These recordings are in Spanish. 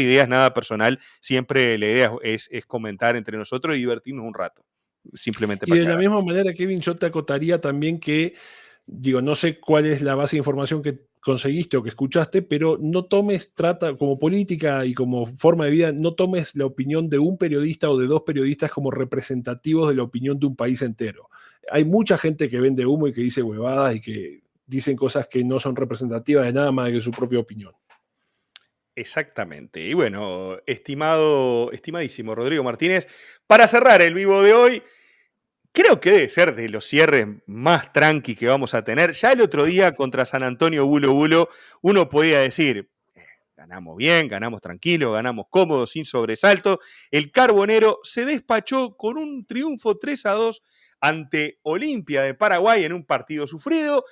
ideas, nada personal, siempre la idea es comentar entre nosotros y divertirnos un rato, simplemente Y para de la aclarar. misma manera, Kevin, yo te acotaría también que, digo, no sé cuál es la base de información que conseguiste o que escuchaste, pero no tomes, trata como política y como forma de vida, no tomes la opinión de un periodista o de dos periodistas como representativos de la opinión de un país entero. Hay mucha gente que vende humo y que dice huevadas y que dicen cosas que no son representativas de nada más que su propia opinión. Exactamente. Y bueno, estimadísimo Rodrigo Martínez, para cerrar el vivo de hoy, creo que debe ser de los cierres más tranqui que vamos a tener. Ya el otro día contra San Antonio Bulo Bulo, uno podía decir, ganamos bien, ganamos tranquilo, ganamos cómodo, sin sobresalto. El Carbonero se despachó con un triunfo 3-2 ante Olimpia de Paraguay en un partido sufrido.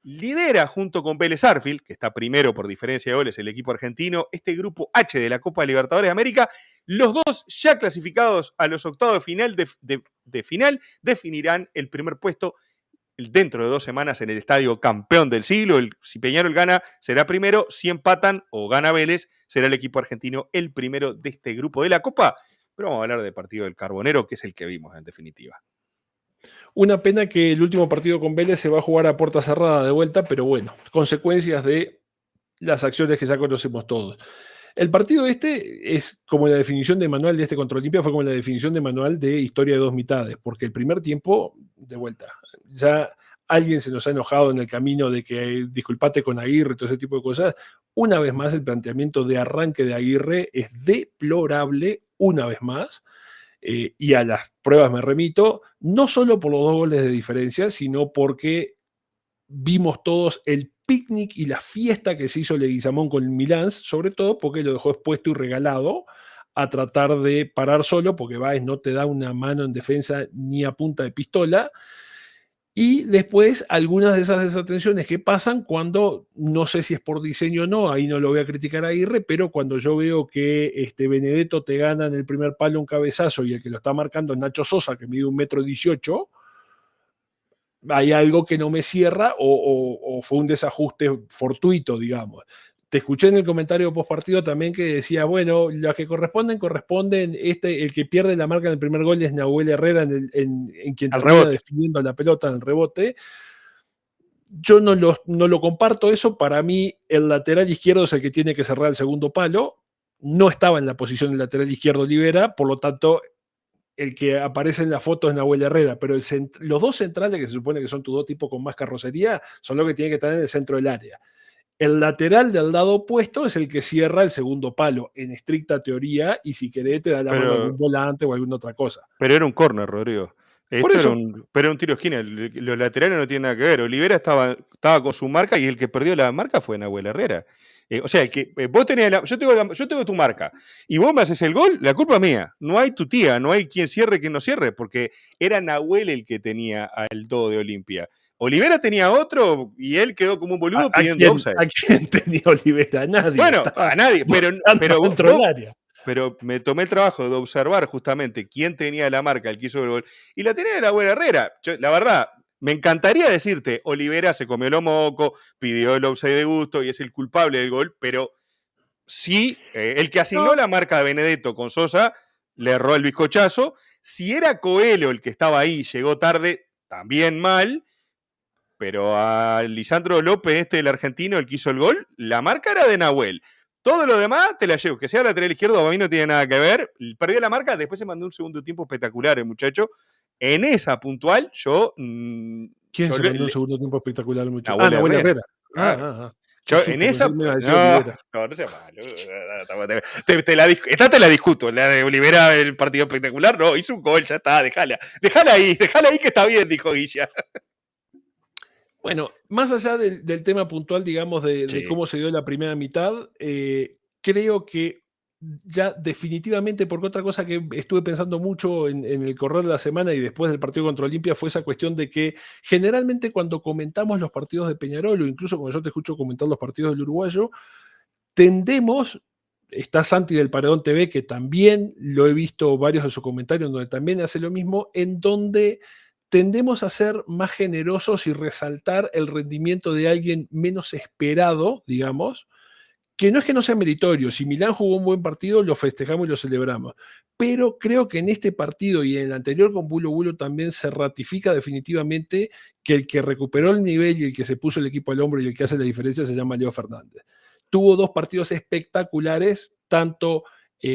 Lidera junto con Vélez Sarsfield, que está primero por diferencia de goles el equipo argentino, este grupo H de la Copa Libertadores de América. Los dos ya clasificados a los octavos de final, de final definirán el primer puesto dentro de 2 semanas en el estadio campeón del siglo. Si Peñarol gana, será primero. Si empatan o gana Vélez, será el equipo argentino el primero de este grupo de la Copa. Pero vamos a hablar del partido del Carbonero, que es el que vimos en definitiva. Una pena que el último partido con Vélez se va a jugar a puerta cerrada de vuelta, pero bueno, consecuencias de las acciones que ya conocemos todos. El partido este es como la definición de manual de este contra Olimpia, fue como la definición de manual de historia de dos mitades, porque el primer tiempo, de vuelta, ya alguien se nos ha enojado en el camino de que disculpate con Aguirre, todo ese tipo de cosas. Una vez más, el planteamiento de arranque de Aguirre es deplorable, una vez más. Y a las pruebas me remito, no solo por los 2 goles de diferencia, sino porque vimos todos el picnic y la fiesta que se hizo Leguizamón con el Milán, sobre todo porque lo dejó expuesto y regalado a tratar de parar solo, porque Báez no te da una mano en defensa ni a punta de pistola. Y después algunas de esas desatenciones que pasan cuando, no sé si es por diseño o no, ahí no lo voy a criticar a Aguirre, pero cuando yo veo que Benedetto te gana en el primer palo un cabezazo y el que lo está marcando es Nacho Sosa, que mide 1,18 m, hay algo que no me cierra o fue un desajuste fortuito, digamos. Te escuché en el comentario post partido también que decía, bueno, las que corresponden, el que pierde la marca en el primer gol es Nahuel Herrera en quien Al termina rebote. definiendo la pelota en el rebote. Yo no lo comparto eso, para mí el lateral izquierdo es el que tiene que cerrar el segundo palo, no estaba en la posición del lateral izquierdo Olivera, por lo tanto el que aparece en la foto es Nahuel Herrera, pero los dos centrales, que se supone que son tus dos tipos con más carrocería, son los que tienen que estar en el centro del área. El lateral del lado opuesto es el que cierra el segundo palo, en estricta teoría, y si querés te da la mano a algún volante o alguna otra cosa. Pero era un córner, Rodrigo. Por Esto eso. era un tiro de esquina. Los laterales no tienen nada que ver. Olivera estaba con su marca y el que perdió la marca fue Nahuel Herrera. O sea, vos tenés yo tengo tu marca y vos me haces el gol, la culpa es mía. No hay tu tía, no hay quien cierre, quien no cierre, porque era Nahuel el que tenía al do de Olimpia. Olivera tenía otro y él quedó como un boludo pidiendo offside. ¿A quién tenía Olivera? A nadie. Bueno, a nadie, pero dentro del área. Pero me tomé el trabajo de observar justamente quién tenía la marca, el que hizo el gol, y la tenía la buena Herrera. La verdad, me encantaría decirte, Olivera se comió lo moco, pidió el offside de gusto y es el culpable del gol, pero sí, el que asignó la marca de Benedetto con Sosa le erró el bizcochazo. Si era Coelho el que estaba ahí, llegó tarde, también mal, pero a Lisandro López, el argentino, el que hizo el gol, la marca era de Nahuel. Todo lo demás te la llevo. Que sea lateral izquierdo, a mí no tiene nada que ver. Perdió la marca, después se mandó un segundo tiempo espectacular el muchacho. En esa puntual, ¿Quién se mandó un segundo tiempo espectacular el muchacho? Nahuel Herrera. Claro. Yo en esa. No sea malo. Esta te la discuto. La de Olivera, el partido espectacular. No, hizo un gol, ya está, déjala. Déjala ahí que está bien, dijo Guilla. Bueno, más allá del tema puntual, digamos, de cómo se dio la primera mitad, creo que ya definitivamente, porque otra cosa que estuve pensando mucho en el correr de la semana y después del partido contra Olimpia fue esa cuestión de que generalmente cuando comentamos los partidos de Peñarol o incluso cuando yo te escucho comentar los partidos del uruguayo, tendemos, está Santi del Paredón TV, que también lo he visto varios de sus comentarios donde también hace lo mismo, en donde tendemos a ser más generosos y resaltar el rendimiento de alguien menos esperado, digamos, que no es que no sea meritorio, si Milán jugó un buen partido, lo festejamos y lo celebramos. Pero creo que en este partido y en el anterior con Bulo Bulo también se ratifica definitivamente que el que recuperó el nivel y el que se puso el equipo al hombro y el que hace la diferencia se llama Leo Fernández. Tuvo 2 partidos espectaculares, tanto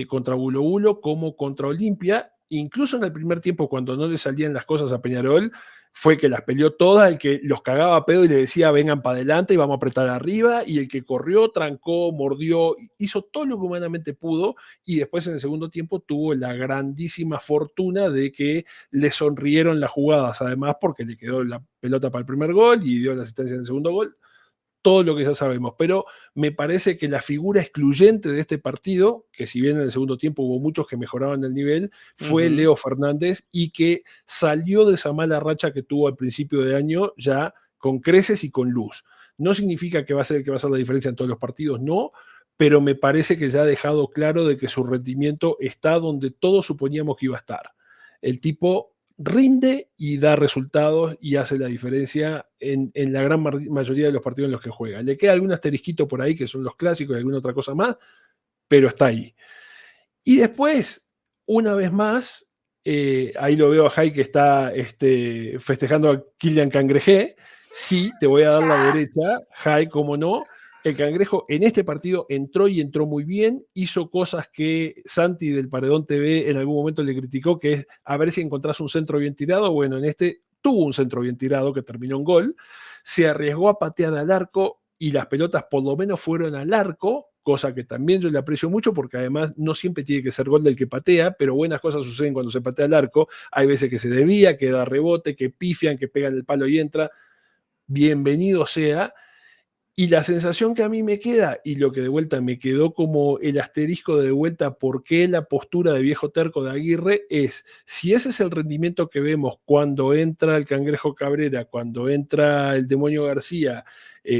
contra Bulo Bulo como contra Olimpia. Incluso en el primer tiempo, cuando no le salían las cosas a Peñarol, fue que las peleó todas, el que los cagaba a pedo y le decía vengan para adelante y vamos a apretar arriba, y el que corrió, trancó, mordió, hizo todo lo que humanamente pudo, y después en el segundo tiempo tuvo la grandísima fortuna de que le sonrieron las jugadas, además porque le quedó la pelota para el primer gol y dio la asistencia en el segundo gol, todo lo que ya sabemos, pero me parece que la figura excluyente de este partido, que si bien en el segundo tiempo hubo muchos que mejoraban el nivel, fue Leo Fernández, y que salió de esa mala racha que tuvo al principio de año ya con creces y con luz. No significa que va a ser el que va a hacer la diferencia en todos los partidos, no, pero me parece que ya ha dejado claro de que su rendimiento está donde todos suponíamos que iba a estar. El tipo rinde y da resultados y hace la diferencia en la gran mayoría de los partidos en los que juega. Le queda algún asterisquito por ahí, que son los clásicos y alguna otra cosa más, pero está ahí. Y después, una vez más, ahí lo veo a Jai que está festejando a Kylian Cangrejé. Sí, te voy a dar la derecha, Jai, cómo no. El Cangrejo en este partido entró y entró muy bien, hizo cosas que Santi del Paredón TV en algún momento le criticó, que es a ver si encontrás un centro bien tirado. Bueno, en este tuvo un centro bien tirado que terminó en gol, se arriesgó a patear al arco y las pelotas por lo menos fueron al arco, cosa que también yo le aprecio mucho porque además no siempre tiene que ser gol del que patea, pero buenas cosas suceden cuando se patea al arco. Hay veces que se desvía, que da rebote, que pifian, que pegan el palo y entra. Bienvenido sea. Y la sensación que a mí me queda, y lo que de vuelta me quedó como el asterisco de vuelta, por qué la postura de viejo terco de Aguirre, es si ese es el rendimiento que vemos cuando entra el Cangrejo Cabrera, cuando entra el Demonio García,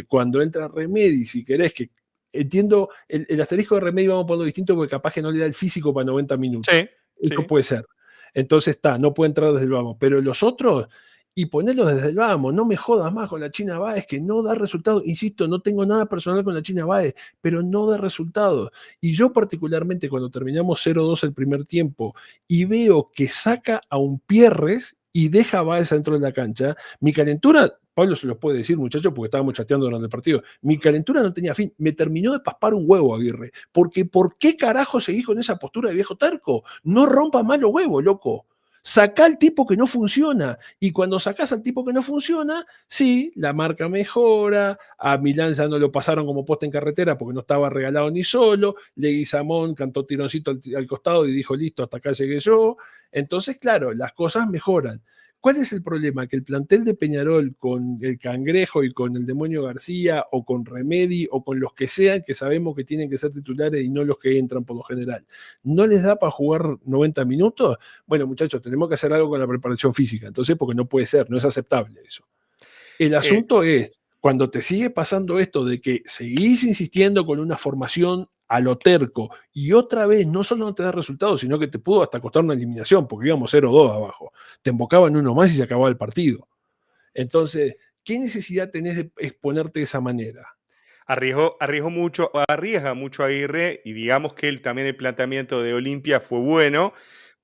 cuando entra Remedi, si querés, que entiendo, el asterisco de Remedi vamos a ponerlo distinto porque capaz que no le da el físico para 90 minutos. Sí, Eso sí. puede ser. Entonces está, no puede entrar desde el vamos. Pero los otros, y ponerlo desde el vamos, no me jodas más con la China Báez, que no da resultados. Insisto, no tengo nada personal con la China Báez, pero no da resultados. Y yo particularmente cuando terminamos 0-2 el primer tiempo y veo que saca a un Pierres y deja a Báez dentro de la cancha, mi calentura, Pablo se los puede decir, muchachos, porque estábamos chateando durante el partido, mi calentura no tenía fin, me terminó de paspar un huevo Aguirre, porque ¿por qué carajo seguís con esa postura de viejo terco? No rompa más los huevos, loco. Sacá al tipo que no funciona. Y cuando sacás al tipo que no funciona, sí, la marca mejora. A Milán ya no lo pasaron como poste en carretera porque no estaba regalado ni solo. Leguizamón cantó tironcito al costado y dijo, listo, hasta acá llegué yo. Entonces, claro, las cosas mejoran. ¿Cuál es el problema? Que el plantel de Peñarol con el Cangrejo y con el Demonio García o con Remedi o con los que sean que sabemos que tienen que ser titulares y no los que entran por lo general, ¿no les da para jugar 90 minutos? Bueno, muchachos, tenemos que hacer algo con la preparación física, entonces, porque no puede ser, no es aceptable eso. El Eh, asunto es, cuando te sigue pasando esto de que seguís insistiendo con una formación a lo terco y otra vez no solo no te da resultados, sino que te pudo hasta costar una eliminación, porque íbamos 0-2 abajo. Te embocaban uno más y se acababa el partido. Entonces, ¿qué necesidad tenés de exponerte de esa manera? arriesga mucho Aguirre y digamos que también el planteamiento de Olimpia fue bueno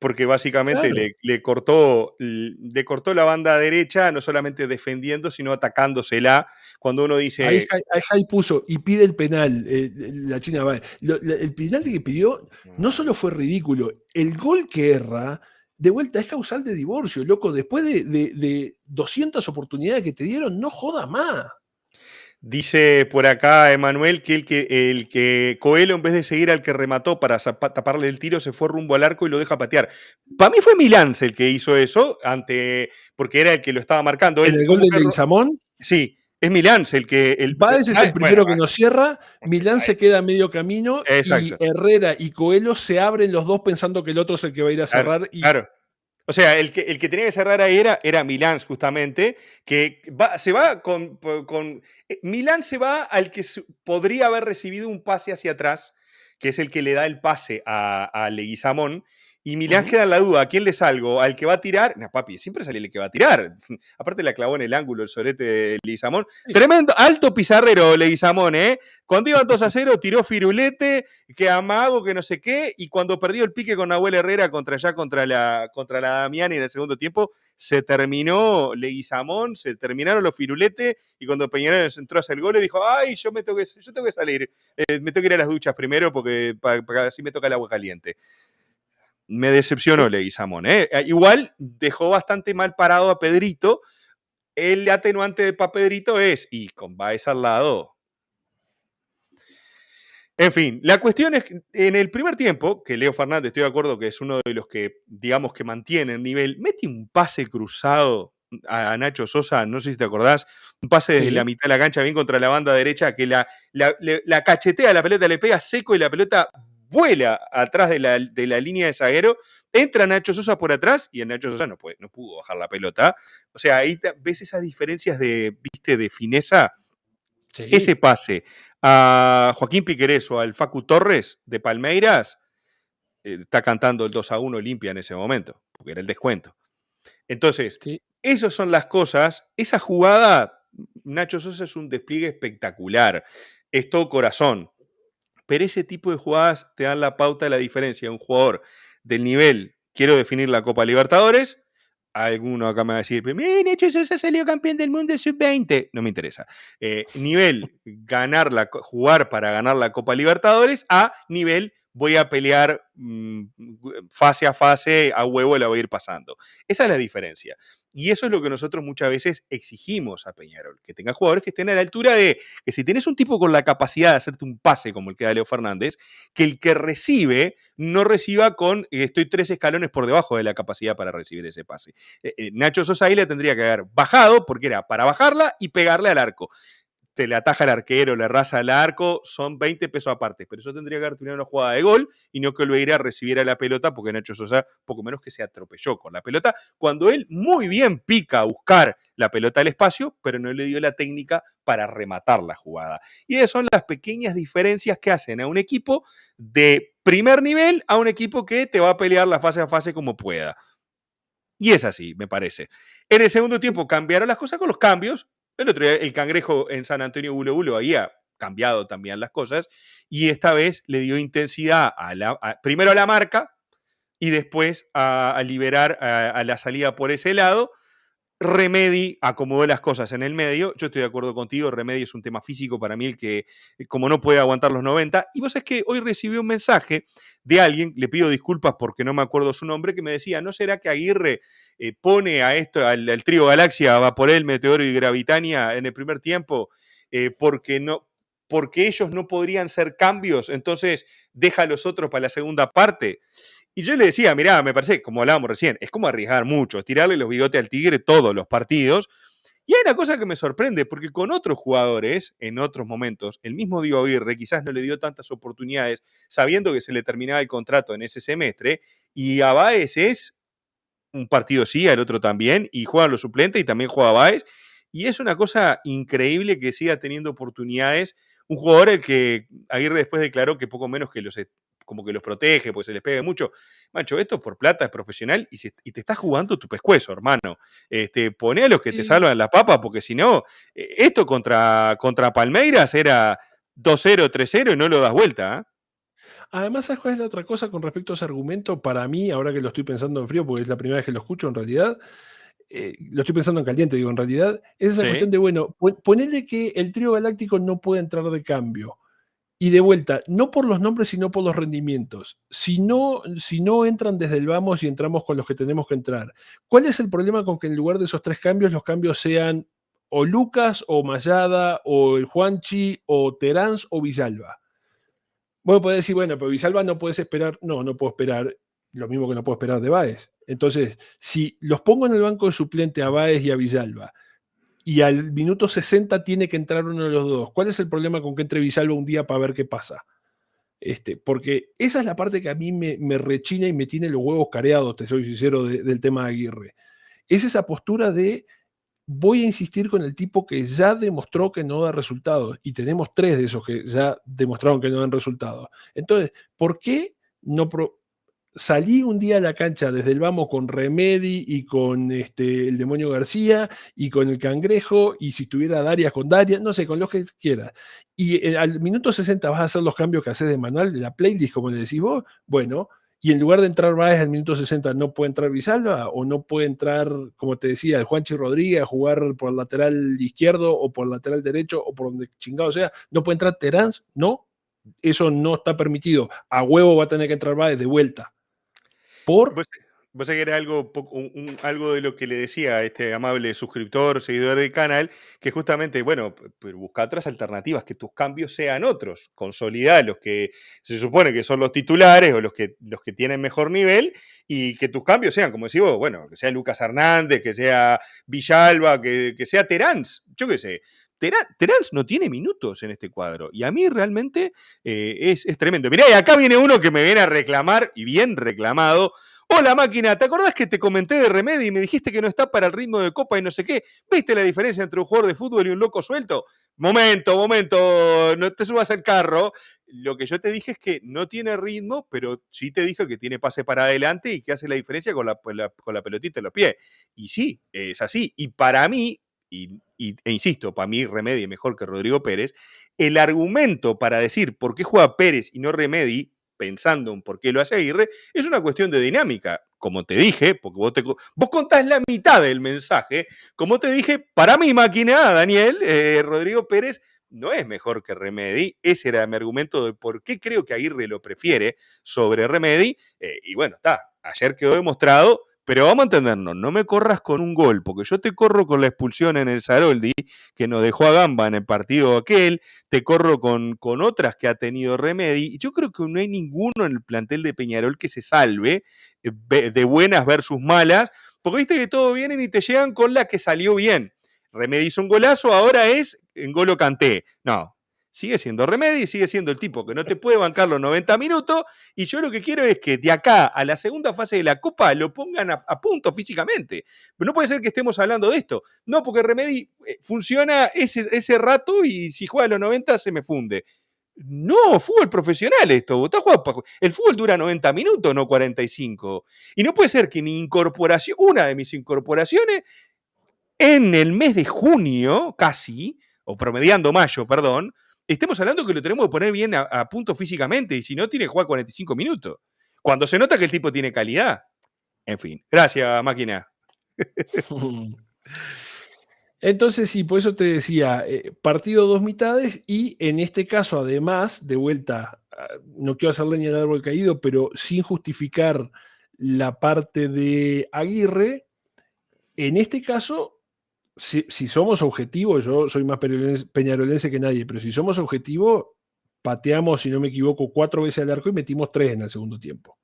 porque básicamente Claro. le cortó la banda derecha, no solamente defendiendo, sino atacándosela. Cuando uno Ahí, dice, ahí Jai puso y pide el penal, la China va. El penal que pidió no solo fue ridículo, el gol que erra, de vuelta, es causal de divorcio, loco. Después de 200 oportunidades que te dieron, no joda más. dice por acá Emanuel que el que Coelho, en vez de seguir al que remató para taparle el tiro, se fue rumbo al arco y lo deja patear. Para mí fue Milán el que hizo eso, porque era el que lo estaba marcando. En Él el gol como de que Leguizamón, sí, es Milán el que. Báez es el Bueno, primero que nos cierra, Milán se queda a medio camino y exacto. Herrera y Coelho se abren los dos pensando que el otro es el que va a ir a Claro, cerrar y claro. O sea, el que tenía que cerrar ahí era Milán, justamente, que se va Milán se va al que podría haber recibido un pase hacia atrás, que es el que le da el pase a Leguizamón, Y Milán queda en la duda, ¿a quién le salgo? ¿Al que va a tirar? No, papi, siempre sale el que va a tirar. Aparte la clavó en el ángulo el solete de Leguizamón. Sí. Tremendo, alto pizarrero Leguizamón, ¿eh? Cuando iban 2-0 tiró firulete, que amago, que no sé qué, y cuando perdió el pique con Nahuel Herrera contra la Damiani en el segundo tiempo, se terminó Leguizamón, se terminaron los firuletes, y cuando Peñarol entró a hacer el gol, le dijo, ay, yo tengo que salir, me tengo que ir a las duchas primero porque así me toca el agua caliente. Me decepcionó Leguizamón. Igual dejó bastante mal parado a Pedrito. El atenuante para Pedrito es, y con Baez al lado. En fin, la cuestión es que en el primer tiempo, que Leo Fernández, estoy de acuerdo que es uno de los que, digamos, que mantiene el nivel, mete un pase cruzado a Nacho Sosa, no sé si te acordás, un pase desde la mitad de la cancha, bien contra la banda derecha, que la cachetea, la pelota le pega seco y la pelota vuela atrás de la línea de zaguero, entra Nacho Sosa por atrás y el Nacho Sosa no pudo bajar la pelota. O sea, ahí ves esas diferencias de fineza. Sí. Ese pase a Joaquín Piquerez o al Facu Torres de Palmeiras, está cantando el 2-1 limpia en ese momento, porque era el descuento. Entonces, sí, esas son las cosas. Esa jugada, Nacho Sosa es un despliegue espectacular, es todo corazón. Pero ese tipo de jugadas te dan la pauta de la diferencia de un jugador del nivel, quiero definir la Copa Libertadores. Alguno acá me va a decir, Nacho Sosa salió campeón del mundo sub-20. No me interesa. Nivel, jugar para ganar la Copa Libertadores, a nivel, voy a pelear fase a fase, a huevo la voy a ir pasando. Esa es la diferencia. Y eso es lo que nosotros muchas veces exigimos a Peñarol, que tenga jugadores que estén a la altura de que si tienes un tipo con la capacidad de hacerte un pase como el que da Leo Fernández, que el que recibe no reciba con estoy 3 escalones por debajo de la capacidad para recibir ese pase. Nacho Sosa ahí le tendría que haber bajado porque era para bajarla y pegarle al arco. Te le ataja el arquero, le raza al arco, son 20 pesos aparte, pero eso tendría que haber tenido una jugada de gol y no que Olveira recibiera la pelota porque Nacho Sosa poco menos que se atropelló con la pelota, cuando él muy bien pica a buscar la pelota al espacio, pero no le dio la técnica para rematar la jugada. Y esas son las pequeñas diferencias que hacen a un equipo de primer nivel a un equipo que te va a pelear la fase a fase como pueda. Y es así, me parece. En el segundo tiempo cambiaron las cosas con los cambios. El otro día el Cangrejo en San Antonio Bulo Bulo había cambiado también las cosas y esta vez le dio intensidad primero a la marca y después a liberar a la salida por ese lado. Remedi acomodó las cosas en el medio. Yo estoy de acuerdo contigo, Remedi es un tema físico para mí, el que como no puede aguantar los 90. Y vos sabés que hoy recibí un mensaje de alguien, le pido disculpas porque no me acuerdo su nombre, que me decía, ¿no será que Aguirre pone a esto, al trío Galaxia, Vaporel, Meteoro y Gravitania en el primer tiempo porque ellos no podrían ser cambios, entonces deja a los otros para la segunda parte? Y yo le decía, mirá, me parece, como hablábamos recién, es como arriesgar mucho, tirarle los bigotes al Tigre todos los partidos. Y hay una cosa que me sorprende, porque con otros jugadores, en otros momentos, el mismo Diego Aguirre quizás no le dio tantas oportunidades, sabiendo que se le terminaba el contrato en ese semestre, y a Báez es un partido sí, al otro también, y juegan los suplentes y también juega Báez. Y es una cosa increíble que siga teniendo oportunidades. Un jugador el que Aguirre después declaró que poco menos que como que los protege, pues se les pegue mucho. Macho, esto por plata es profesional y te estás jugando tu pescuezo, hermano. Poné a los que te salvan la papa, porque si no, esto contra Palmeiras era 2-0, 3-0 y no lo das vuelta. Además, ¿sabes cuál es la otra cosa con respecto a ese argumento? Para mí, ahora que lo estoy pensando en frío, porque es la primera vez que lo escucho en realidad, lo estoy pensando en caliente, digo, en realidad, es esa cuestión de, bueno, ponele que el trío galáctico no puede entrar de cambio. Y de vuelta, no por los nombres, sino por los rendimientos. Si no entran desde el vamos y entramos con los que tenemos que entrar, ¿cuál es el problema con que en lugar de esos 3 cambios, los cambios sean o Lucas, o Mayada, o el Juanchi, o Terán, o Villalba? Bueno, puedes decir, bueno, pero Villalba no puedes esperar. No puedo esperar lo mismo que no puedo esperar de Báez. Entonces, si los pongo en el banco de suplente a Báez y a Villalba, y al minuto 60 tiene que entrar uno de los dos, ¿cuál es el problema con que entre Villalba un día para ver qué pasa? Porque esa es la parte que a mí me rechina y me tiene los huevos careados, te soy sincero, del tema de Aguirre. Es esa postura de voy a insistir con el tipo que ya demostró que no da resultados, y tenemos 3 de esos que ya demostraron que no dan resultados. Entonces, ¿por qué no salí un día a la cancha desde el vamos con Remedi y con el Demonio García y con el Cangrejo, y si estuviera Darias con Darias, no sé, con los que quieras. Y al minuto 60 vas a hacer los cambios que haces de manual, de la playlist, como le decís vos. Bueno, y en lugar de entrar Báez al minuto 60, no puede entrar Villalba, o no puede entrar, como te decía, el Juanchi Rodríguez a jugar por el lateral izquierdo o por el lateral derecho o por donde chingado sea. No puede entrar Terán, no. Eso no está permitido. A huevo va a tener que entrar Báez de vuelta. ¿Por? Vos sabés que era algo, algo de lo que le decía a este amable suscriptor, seguidor del canal, que justamente, bueno, busca otras alternativas, que tus cambios sean otros, consolidar los que se supone que son los titulares o los que tienen mejor nivel, y que tus cambios sean, como decís vos, bueno, que sea Lucas Hernández, que sea Villalba, que sea Terán, yo qué sé. Terán no tiene minutos en este cuadro, y a mí realmente es tremendo. Mirá, y acá viene uno que me viene a reclamar, y bien reclamado. Hola máquina, ¿te acordás que te comenté de Remedi y me dijiste que no está para el ritmo de Copa y no sé qué? ¿Viste la diferencia entre un jugador de fútbol y un loco suelto? Momento, no te subas al carro. Lo que yo te dije es que no tiene ritmo, pero sí te dije que tiene pase para adelante y que hace la diferencia con la pelotita en los pies. Y sí, es así. Y para mí, e insisto, para mí Remedi es mejor que Rodrigo Pérez. El argumento para decir por qué juega Pérez y no Remedi, pensando en por qué lo hace Aguirre, es una cuestión de dinámica. Como te dije, porque vos contás la mitad del mensaje, como te dije, para mi máquina, Daniel, Rodrigo Pérez no es mejor que Remedi. Ese era mi argumento de por qué creo que Aguirre lo prefiere sobre Remedi. Y bueno, está, ayer quedó demostrado. Pero vamos a entendernos, no me corras con un gol, porque yo te corro con la expulsión en el Saroldi, que nos dejó a Gamba en el partido aquel, te corro con otras que ha tenido Remedi, y yo creo que no hay ninguno en el plantel de Peñarol que se salve de buenas versus malas, porque viste que todos vienen y te llegan con la que salió bien. Remedi hizo un golazo, ahora es N'Golo Kanté. No, sigue siendo Remedi, sigue siendo el tipo que no te puede bancar los 90 minutos, y yo lo que quiero es que de acá a la segunda fase de la Copa lo pongan a punto físicamente. Pero no puede ser que estemos hablando de esto. No, porque Remedi funciona ese rato y si juega a los 90 se me funde. No, fútbol profesional esto. El fútbol dura 90 minutos, no 45. Y no puede ser que una de mis incorporaciones, en el mes de junio, casi, o promediando mayo, perdón, estemos hablando que lo tenemos que poner bien a punto físicamente, y si no, tiene que jugar 45 minutos. Cuando se nota que el tipo tiene calidad. En fin, gracias, máquina. Entonces, sí, por eso te decía, partido dos mitades, y en este caso, además, de vuelta, no quiero hacer leña del árbol caído, pero sin justificar la parte de Aguirre, en este caso, si somos objetivos, yo soy más peñarolense que nadie, pero si somos objetivos, pateamos, si no me equivoco, 4 veces al arco y metimos 3 en el segundo tiempo.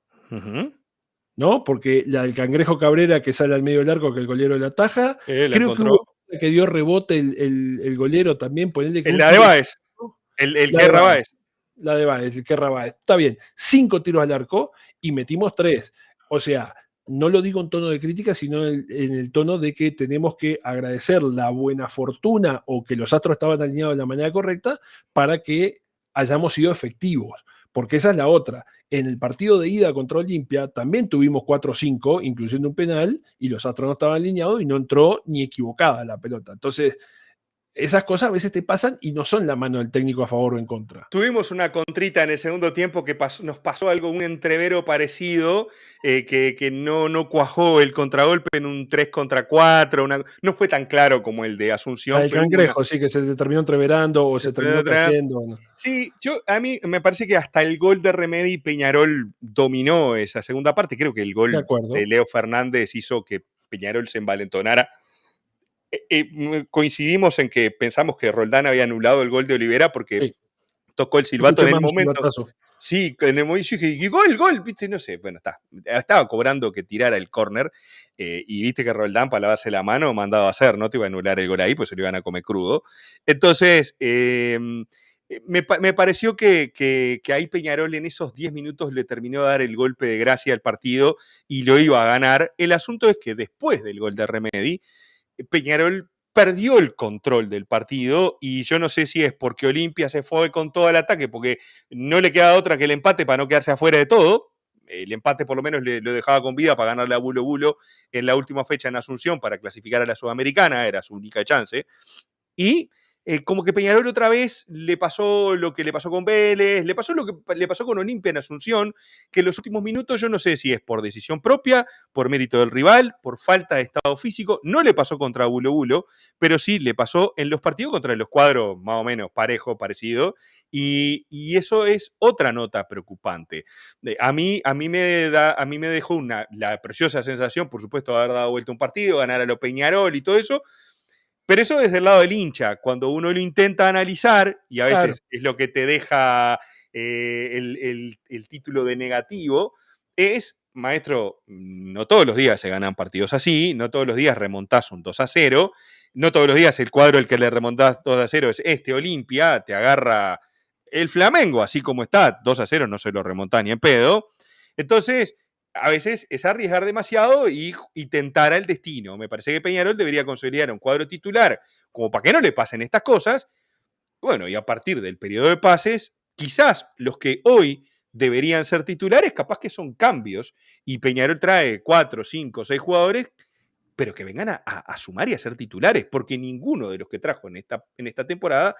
¿No? Porque la del Cangrejo Cabrera que sale al medio del arco, que el golero la ataja, creo que hubo una que dio rebote el golero también, ponerle que la de Báez, el que Báez. La de Báez, el que Báez. Está bien, 5 tiros al arco y metimos 3. O sea, no lo digo en tono de crítica, sino en el tono de que tenemos que agradecer la buena fortuna o que los astros estaban alineados de la manera correcta para que hayamos sido efectivos. Porque esa es la otra. En el partido de ida contra Olimpia también tuvimos 4 o 5, incluyendo un penal, y los astros no estaban alineados y no entró ni equivocada la pelota. Entonces, esas cosas a veces te pasan y no son la mano del técnico a favor o en contra. Tuvimos una contrita en el segundo tiempo que nos pasó algo, un entrevero parecido, que no cuajó el contragolpe en un 3 contra 4. No fue tan claro como el de Asunción. El Cangrejo, sí, que se terminó entreverando o se terminó cayendo. ¿No? Sí, a mí me parece que hasta el gol de Remedi, Peñarol dominó esa segunda parte. Creo que el gol de Leo Fernández hizo que Peñarol se envalentonara. Coincidimos en que pensamos que Roldán había anulado el gol de Olivera porque tocó el silbato en el momento. Sí, en el momento dije, y gol, viste, no sé, bueno, estaba cobrando que tirara el córner, y viste que Roldán, para lavarse la mano, mandado a hacer, no te iba a anular el gol ahí, pues se lo iban a comer crudo. Entonces, me pareció que ahí Peñarol en esos 10 minutos le terminó de dar el golpe de gracia al partido y lo iba a ganar. El asunto es que después del gol de Remedi, Peñarol perdió el control del partido, y yo no sé si es porque Olimpia se fue con todo el ataque, porque no le queda otra que el empate para no quedarse afuera de todo. el empate por lo menos lo dejaba con vida para ganarle a Bulo Bulo en la última fecha en Asunción para clasificar a la Sudamericana, era su única chance. Y como que Peñarol otra vez le pasó lo que le pasó con Vélez, le pasó lo que le pasó con Olimpia en Asunción, que en los últimos minutos yo no sé si es por decisión propia, por mérito del rival, por falta de estado físico, no le pasó contra Bulo Bulo, pero sí le pasó en los partidos contra los cuadros más o menos parecido, y eso es otra nota preocupante. A mí me dejó la preciosa sensación, por supuesto, de haber dado vuelta un partido, ganar a lo Peñarol y todo eso, pero eso desde el lado del hincha, cuando uno lo intenta analizar, y a Claro. veces es lo que te deja el título de negativo, es, maestro, no todos los días se ganan partidos así, no todos los días remontás un 2-0, no todos los días el cuadro al que le remontás 2-0 es este Olimpia, te agarra el Flamengo, así como está, 2-0 no se lo remontás ni en pedo. Entonces, a veces es arriesgar demasiado y tentar al destino. Me parece que Peñarol debería consolidar un cuadro titular como para que no le pasen estas cosas. Bueno, y a partir del periodo de pases, quizás los que hoy deberían ser titulares, capaz que son cambios, y Peñarol trae 4, 5, 6 jugadores, pero que vengan a sumar y a ser titulares, porque ninguno de los que trajo en esta temporada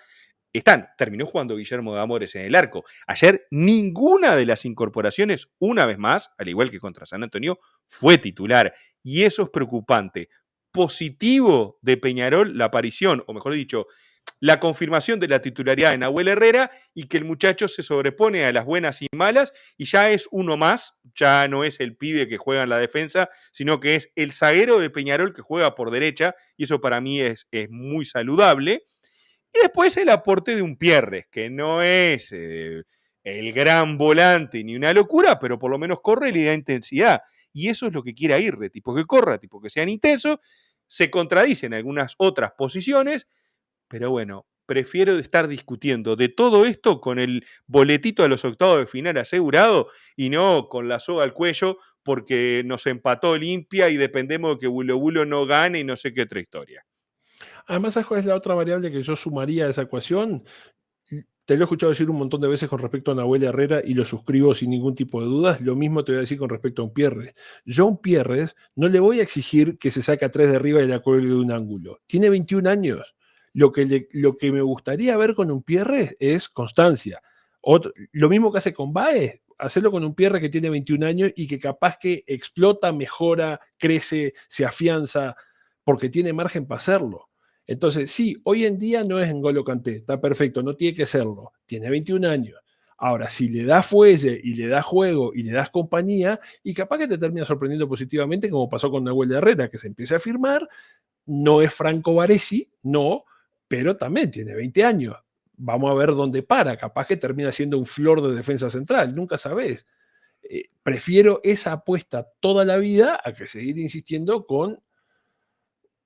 terminó jugando Guillermo de Amores en el arco. Ayer ninguna de las incorporaciones, una vez más, al igual que contra San Antonio, fue titular. Y eso es preocupante. Positivo de Peñarol la aparición, o mejor dicho, la confirmación de la titularidad de Nahuel Herrera y que el muchacho se sobrepone a las buenas y malas y ya es uno más, ya no es el pibe que juega en la defensa, sino que es el zaguero de Peñarol que juega por derecha y eso para mí es muy saludable. Y después el aporte de un Pierres, que no es el gran volante ni una locura, pero por lo menos corre y le da intensidad. Y eso es lo que quiere Aguirre, tipo que corra, tipo que sean intensos. Se contradicen algunas otras posiciones, pero bueno, prefiero estar discutiendo de todo esto con el boletito de los octavos de final asegurado y no con la soga al cuello porque nos empató Olimpia y dependemos de que Bulo Bulo no gane y no sé qué otra historia. Además, ¿sabes cuál es la otra variable que yo sumaría a esa ecuación? Te lo he escuchado decir un montón de veces con respecto a Nahuel Herrera y lo suscribo sin ningún tipo de dudas. Lo mismo te voy a decir con respecto a un Pierres. Yo a un Pierres no le voy a exigir que se saque a 3 de arriba y la cuelgue de un ángulo. Tiene 21 años. Lo que me gustaría ver con un Pierres es constancia. Lo mismo que hace con Baez, hacerlo con un Pierres que tiene 21 años y que capaz que explota, mejora, crece, se afianza, porque tiene margen para hacerlo. Entonces, sí, hoy en día no es N'Golo Kanté, está perfecto, no tiene que serlo, tiene 21 años. Ahora, si le das fuelle y le das juego y le das compañía, y capaz que te termina sorprendiendo positivamente, como pasó con Nahuel Herrera, que se empieza a firmar, no es Franco Baresi, no, pero también tiene 20 años. Vamos a ver dónde para, capaz que termina siendo un flor de defensa central, nunca sabes. Prefiero esa apuesta toda la vida a que seguir insistiendo con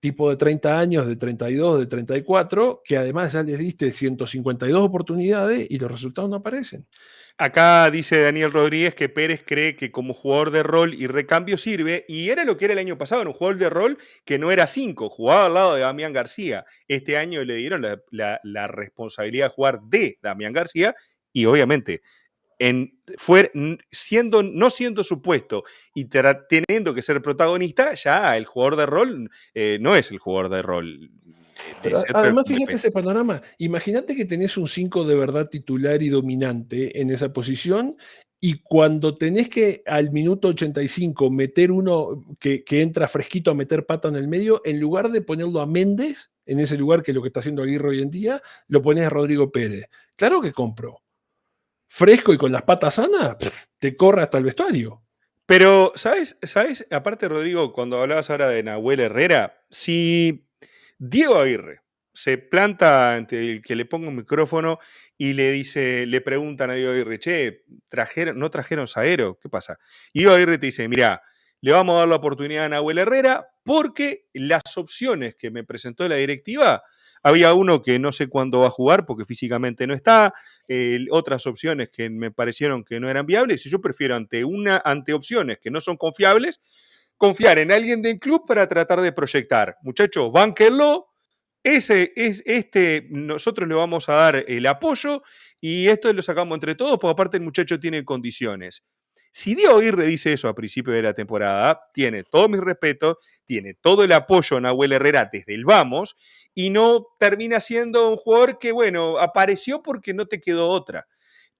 tipo de 30 años, de 32, de 34, que además ya les diste 152 oportunidades y los resultados no aparecen. Acá dice Daniel Rodríguez que Pérez cree que como jugador de rol y recambio sirve, y era lo que era el año pasado, un jugador de rol que no era 5, jugaba al lado de Damián García. Este año le dieron la responsabilidad de jugar de Damián García, y obviamente no siendo su puesto y teniendo que ser protagonista, ya el jugador de rol no es el jugador de rol de Pero centro además, de fíjate ese defensa. panorama. Imagínate que tenés un 5 de verdad titular y dominante en esa posición, y cuando tenés que al minuto 85 meter uno que entra fresquito a meter pata en el medio, en lugar de ponerlo a Méndez, en ese lugar que es lo que está haciendo Aguirre hoy en día, lo pones a Rodrigo Pérez. Claro que compro. Fresco y con las patas sanas, te corre hasta el vestuario. Pero, ¿sabes? Aparte, Rodrigo, cuando hablabas ahora de Nahuel Herrera, si Diego Aguirre se planta ante el que le ponga un micrófono y le preguntan a Diego Aguirre, che, ¿no trajeron zaguero? ¿Qué pasa? Y Diego Aguirre te dice, mirá, le vamos a dar la oportunidad a Nahuel Herrera porque las opciones que me presentó la directiva, había uno que no sé cuándo va a jugar porque físicamente no está, otras opciones que me parecieron que no eran viables, y yo prefiero ante opciones que no son confiables, confiar en alguien del club para tratar de proyectar. Muchachos, bánquenlo, nosotros le vamos a dar el apoyo y esto lo sacamos entre todos, porque aparte el muchacho tiene condiciones. Si Diego Aguirre dice eso a principio de la temporada, tiene todo mi respeto, tiene todo el apoyo a Nahuel Herrera desde el vamos, y no termina siendo un jugador que, bueno, apareció porque no te quedó otra.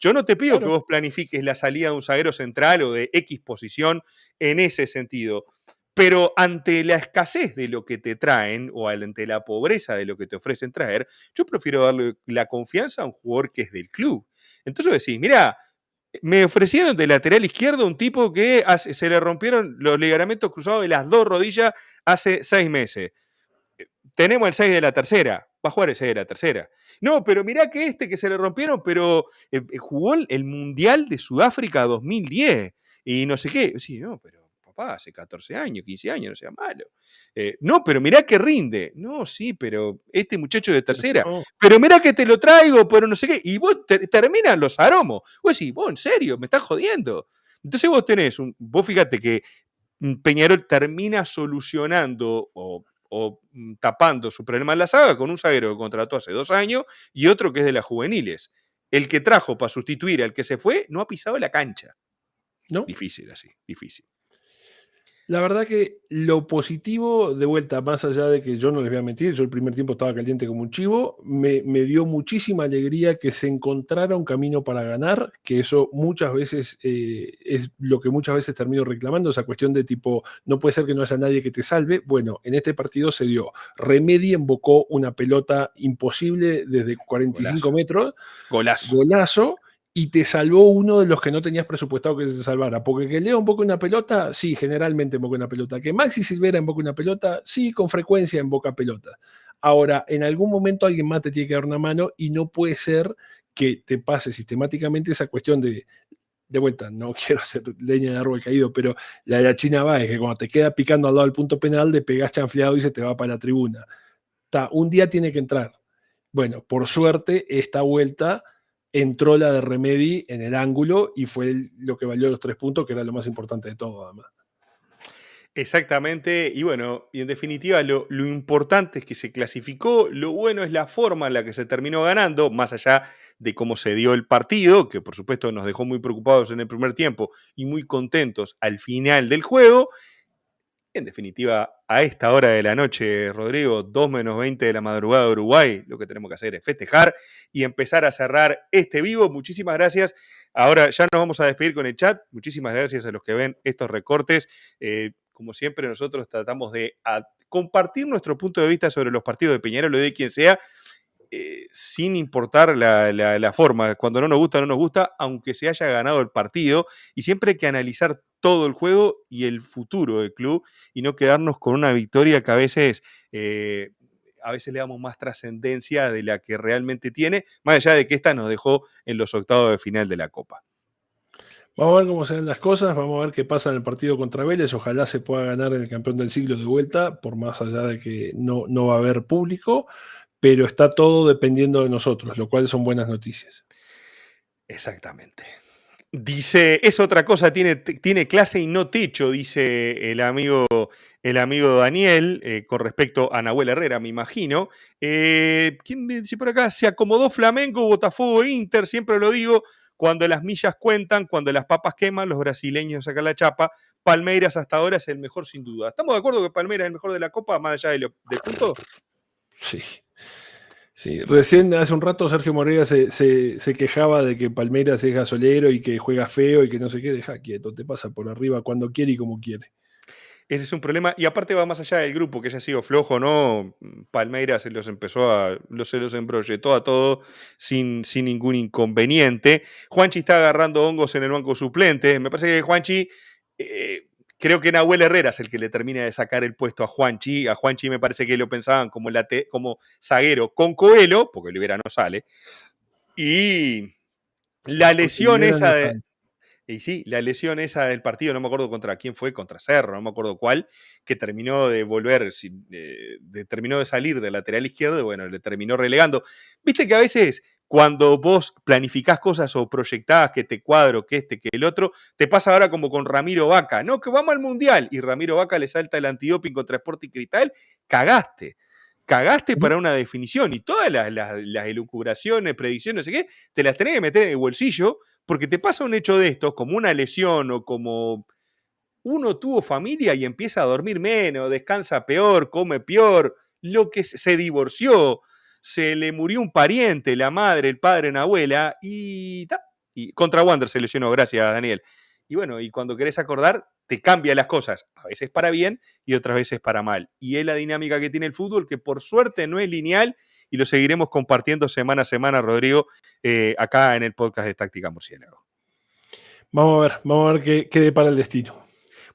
Yo no te pido que Claro. vos planifiques la salida de un zaguero central o de X posición en ese sentido. Pero ante la escasez de lo que te traen o ante la pobreza de lo que te ofrecen traer, yo prefiero darle la confianza a un jugador que es del club. Entonces decís, mira, me ofrecieron de lateral izquierdo un tipo que se le rompieron los ligamentos cruzados de las dos rodillas hace 6 meses. Tenemos el 6 de la tercera. Va a jugar el 6 de la tercera. No, pero mirá que que se le rompieron, pero jugó el Mundial de Sudáfrica 2010 y no sé qué. Sí, no, pero papá, hace 14 años, 15 años, no sea malo. No, pero mirá que rinde. No, sí, pero este muchacho de Pero tercera. no. Pero mirá que te lo traigo, pero no sé qué. Y vos terminan los aromos. Vos decís, vos en serio, me estás jodiendo. Entonces vos tenés, vos fíjate que Peñarol termina solucionando o tapando su problema en la saga con un zaguero que contrató hace 2 años y otro que es de las juveniles. El que trajo para sustituir al que se fue no ha pisado la cancha. ¿No? Difícil así, difícil. La verdad que lo positivo, de vuelta, más allá de que yo no les voy a mentir, yo el primer tiempo estaba caliente como un chivo, me dio muchísima alegría que se encontrara un camino para ganar, que eso muchas veces es lo que muchas veces termino reclamando, esa cuestión de tipo, no puede ser que no haya nadie que te salve. Bueno, en este partido se dio. Remedi embocó una pelota imposible desde 45 Golazo. metros, Golazo. golazo, y te salvó uno de los que no tenías presupuestado que se salvara. Porque que Leo emboque una pelota, sí, generalmente emboca una pelota. Que Maxi Silvera emboque una pelota, sí, con frecuencia emboca pelota. Ahora, en algún momento alguien más te tiene que dar una mano y no puede ser que te pase sistemáticamente esa cuestión de vuelta, no quiero hacer leña de árbol caído, pero la de la China va, es que cuando te queda picando al lado del punto penal, le pegás chanfleado y se te va para la tribuna. Un día tiene que entrar. Bueno, por suerte, esta vuelta entró la de Remedi en el ángulo y fue lo que valió los 3 puntos, que era lo más importante de todo, además. Exactamente, y bueno, y en definitiva lo importante es que se clasificó, lo bueno es la forma en la que se terminó ganando, más allá de cómo se dio el partido, que por supuesto nos dejó muy preocupados en el primer tiempo y muy contentos al final del juego. En definitiva, a esta hora de la noche, Rodrigo, 2 menos 20 de la madrugada de Uruguay, lo que tenemos que hacer es festejar y empezar a cerrar este vivo. Muchísimas gracias. Ahora ya nos vamos a despedir con el chat. Muchísimas gracias a los que ven estos recortes. Como siempre, nosotros tratamos de compartir nuestro punto de vista sobre los partidos de Peñarol o de quien sea, sin importar la forma. Cuando no nos gusta, no nos gusta, aunque se haya ganado el partido. Y siempre hay que analizar todo el juego y el futuro del club y no quedarnos con una victoria que a veces le damos más trascendencia de la que realmente tiene, más allá de que esta nos dejó en los octavos de final de la Copa. Vamos a ver cómo se dan las cosas, vamos a ver qué pasa en el partido contra Vélez. Ojalá se pueda ganar en el campeón del siglo de vuelta, por más allá de que no va a haber público, pero está todo dependiendo de nosotros, lo cual son buenas noticias. Exactamente. Dice, es otra cosa, tiene clase y no techo, dice el amigo Daniel, con respecto a Nahuel Herrera, me imagino. ¿Quién dice por acá? Se acomodó Flamengo, Botafogo, Inter, siempre lo digo, cuando las millas cuentan, cuando las papas queman, los brasileños sacan la chapa. Palmeiras hasta ahora es el mejor sin duda. ¿Estamos de acuerdo que Palmeiras es el mejor de la Copa, más allá del punto? Sí. Sí, recién hace un rato Sergio Moreira se quejaba de que Palmeiras es gasolero y que juega feo y que no sé qué, deja quieto, te pasa por arriba cuando quiere y como quiere. Ese es un problema. Y aparte va más allá del grupo, que haya sido flojo, ¿no? Palmeiras se los embrolletó a todo sin ningún inconveniente. Juanchi está agarrando hongos en el banco suplente. Me parece que Juanchi, creo que Nahuel Herrera es el que le termina de sacar el puesto a Juanchi. A Juanchi me parece que lo pensaban como zaguero con Coelho, porque Olivera no sale. Y la lesión esa de... Y sí, la lesión esa del partido, no me acuerdo contra quién fue, contra Cerro, no me acuerdo cuál, que terminó de terminó de salir del lateral izquierdo y bueno, le terminó relegando. Viste que a veces cuando vos planificás cosas o proyectás que te cuadro, que que el otro, te pasa ahora como con Ramiro Vaca, no, que vamos al Mundial, y Ramiro Vaca le salta el antidoping contra Sporting Cristal, cagaste. cagaste para una definición y todas las elucubraciones, predicciones, no sé qué, te las tenés que meter en el bolsillo porque te pasa un hecho de estos, como una lesión o como uno tuvo familia y empieza a dormir menos, descansa peor, come peor, lo que se divorció, se le murió un pariente, la madre, el padre, una abuela, y contra Wander se lesionó, gracias Daniel. Y bueno, y cuando querés acordar, te cambia las cosas, a veces para bien y otras veces para mal. Y es la dinámica que tiene el fútbol, que por suerte no es lineal, y lo seguiremos compartiendo semana a semana, Rodrigo, acá en el podcast de Táctica Murciélago. Vamos a ver qué depara el destino.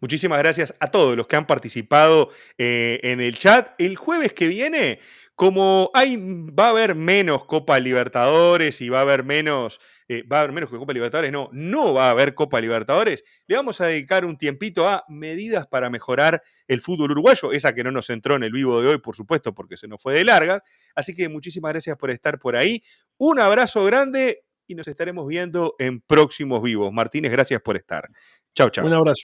Muchísimas gracias a todos los que han participado en el chat. El jueves que viene, como va a haber menos Copa Libertadores y va a haber menos que Copa Libertadores, no va a haber Copa Libertadores, le vamos a dedicar un tiempito a medidas para mejorar el fútbol uruguayo, esa que no nos entró en el vivo de hoy, por supuesto, porque se nos fue de larga. Así que muchísimas gracias por estar por ahí. Un abrazo grande y nos estaremos viendo en próximos vivos. Martínez, gracias por estar. Chau, chau. Un abrazo.